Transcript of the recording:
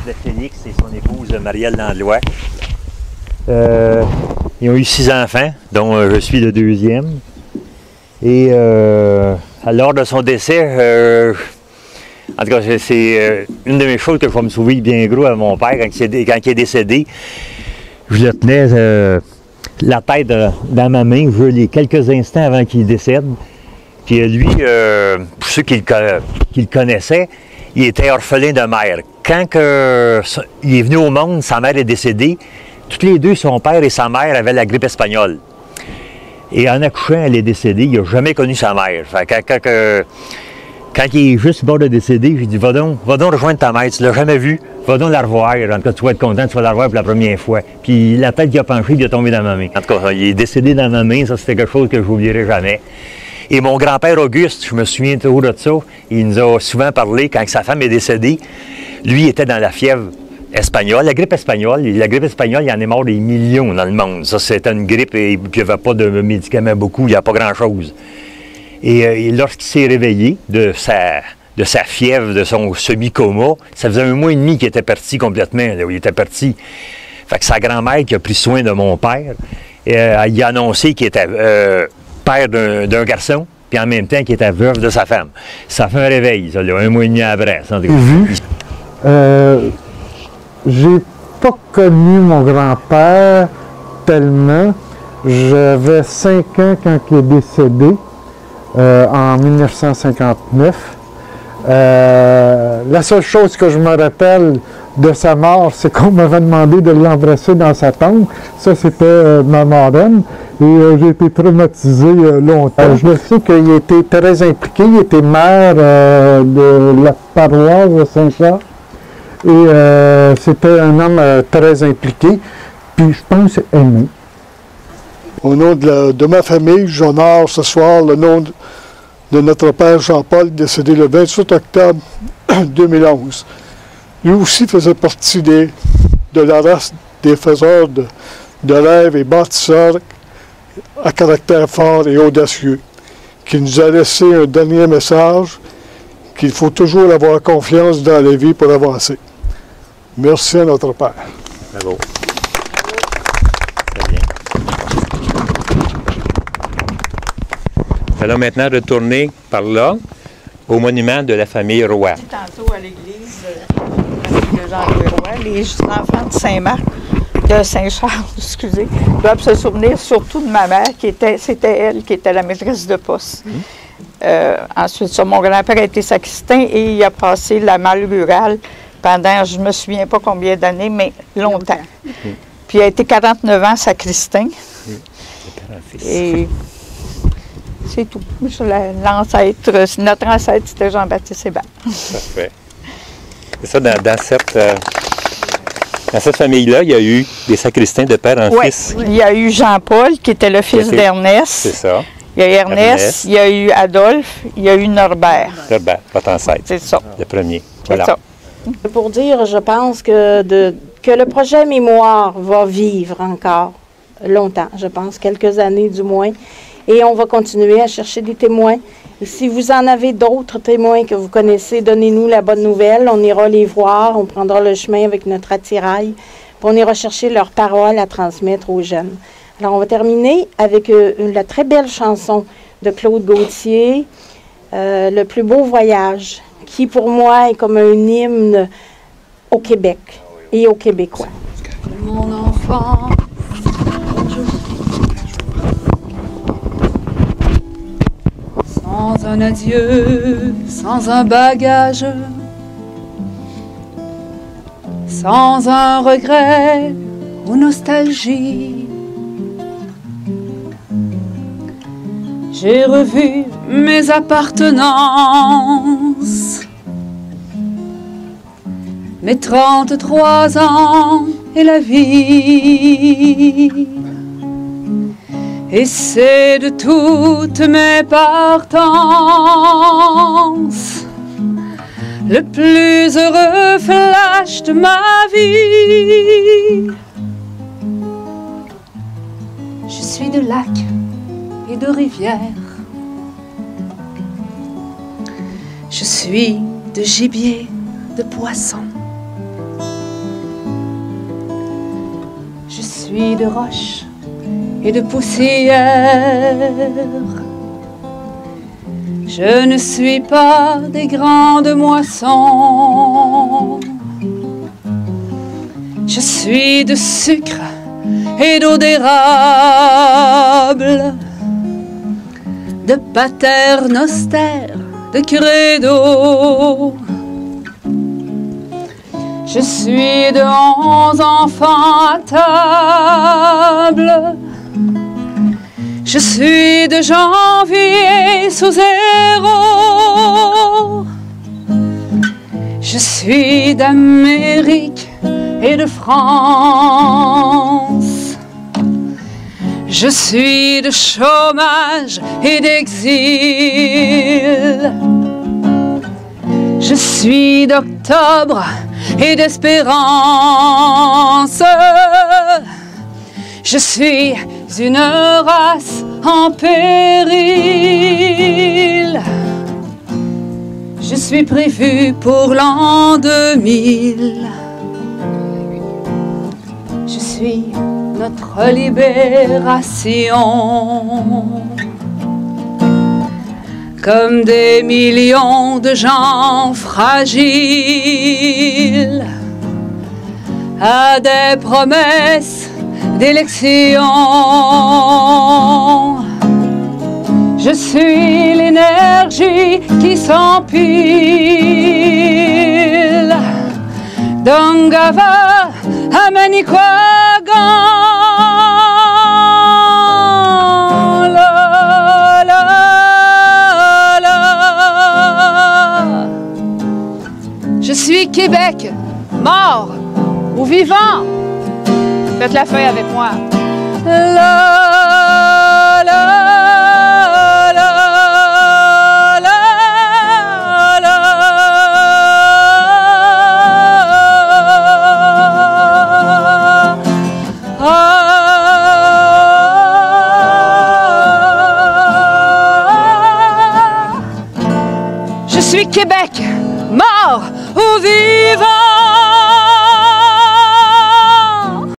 de Félix et son épouse Marielle Landlois. Ils ont eu 6 enfants, dont je suis le deuxième. Et lors de son décès, en tout cas, c'est une de mes choses que je vais me souvenir bien gros à mon père quand il est décédé. Je le tenais la tête dans ma main, quelques instants avant qu'il décède. Puis lui, pour ceux qui le connaissaient, il était orphelin de mère. Quand il est venu au monde, sa mère est décédée. Tous les deux, son père et sa mère avaient la grippe espagnole. Et en accouchant, elle est décédée. Il n'a jamais connu sa mère. Fait que, quand il est juste bord de décéder, j'ai dit, va donc rejoindre ta mère, tu ne l'as jamais vue, va donc la revoir. En tout cas, tu vas être content, tu vas la revoir pour la première fois. Puis la tête qui a penché, il est tombé dans ma main. En tout cas, il est décédé dans ma main, ça c'était quelque chose que je n'oublierai jamais. Et mon grand-père Auguste, je me souviens toujours de ça, il nous a souvent parlé, quand sa femme est décédée, lui était dans la fièvre espagnole, la grippe espagnole. La grippe espagnole, il y en est mort des millions dans le monde. Ça, c'était une grippe et il n'y avait pas de médicaments beaucoup, il n'y a pas grand-chose. Et lorsqu'il s'est réveillé de sa fièvre, de son semi-coma, ça faisait 1 mois et demi qu'il était parti complètement. Là, il était parti. Fait que sa grand-mère qui a pris soin de mon père, il a annoncé qu'il était père d'un garçon, puis en même temps qu'il était veuve de sa femme. Ça fait un réveil, ça, là, 1 mois et demi après. J'ai pas connu mon grand-père tellement. J'avais 5 ans quand il est décédé, en 1959. La seule chose que je me rappelle de sa mort, c'est qu'on m'avait demandé de l'embrasser dans sa tombe. Ça, c'était ma marraine. Et j'ai été traumatisé longtemps. Je sais qu'il était très impliqué. Il était maire de la paroisse de Saint-Charles. Et c'était un homme très impliqué. Puis je pense aimé. Au nom de ma famille, j'honore ce soir le nom de notre père Jean-Paul, décédé le 28 octobre 2011. Lui aussi faisait partie de la race des faiseurs de rêves et bâtisseurs à caractère fort et audacieux, qui nous a laissé un dernier message, qu'il faut toujours avoir confiance dans la vie pour avancer. Merci à notre Père. Bravo. Nous allons maintenant retourner par là, au monument de la famille Roy. Tantôt à l'église avec Jean-Louis Roy, les enfants de Saint-Marc, de Saint-Charles, excusez, doivent se souvenir surtout de ma mère, c'était elle qui était la maîtresse de poste. Ensuite, ça, mon grand-père a été sacristain et il a passé la malle rurale pendant, je ne me souviens pas combien d'années, mais longtemps. Puis il a été 49 ans sacristain. Et c'est tout. L'ancêtre, notre ancêtre, c'était Jean-Baptiste Hébert. Parfait. C'est ça, dans cette famille-là, il y a eu des sacristains de père en fils. Il y a eu Jean-Paul, qui était le fils d'Ernest. C'est ça. Il y a eu Ernest, il y a eu Adolphe, il y a eu Norbert. Norbert, votre ancêtre. C'est ça. Le premier. Voilà. C'est ça. Pour dire, je pense que le projet Mémoire va vivre encore longtemps, je pense, quelques années du moins. Et on va continuer à chercher des témoins. Et si vous en avez d'autres témoins que vous connaissez, donnez-nous la bonne nouvelle. On ira les voir, on prendra le chemin avec notre attirail. Puis on ira chercher leurs paroles à transmettre aux jeunes. Alors, on va terminer avec la très belle chanson de Claude Gauthier, Le plus beau voyage, qui pour moi est comme un hymne au Québec et aux Québécois. Mon enfant, sans un adieu, sans un bagage, sans un regret ou nostalgie, j'ai revu mes appartenances, mes 33 ans et la vie. Et c'est de toutes mes partances le plus heureux flash de ma vie. Je suis de lacs et de rivières, je suis de gibier, de poissons, suis de roche et de poussière. Je ne suis pas des grandes moissons. Je suis de sucre et d'eau d'érable, de paternoster, de credo. Je suis de 11 enfants à table. Je suis de janvier sous zéro. Je suis d'Amérique et de France. Je suis de chômage et d'exil. Je suis d'octobre et d'espérance. Je suis une race en péril. Je suis prévu pour l'an 2000. Je suis notre libération. Comme des millions de gens fragiles à des promesses d'élection. Je suis l'énergie qui s'empile d'Angava à Manicouagan. Je suis Québec, mort ou vivant. Faites la feuille avec moi. La, la, la, la, la. Je suis Québec, mort ou vivant.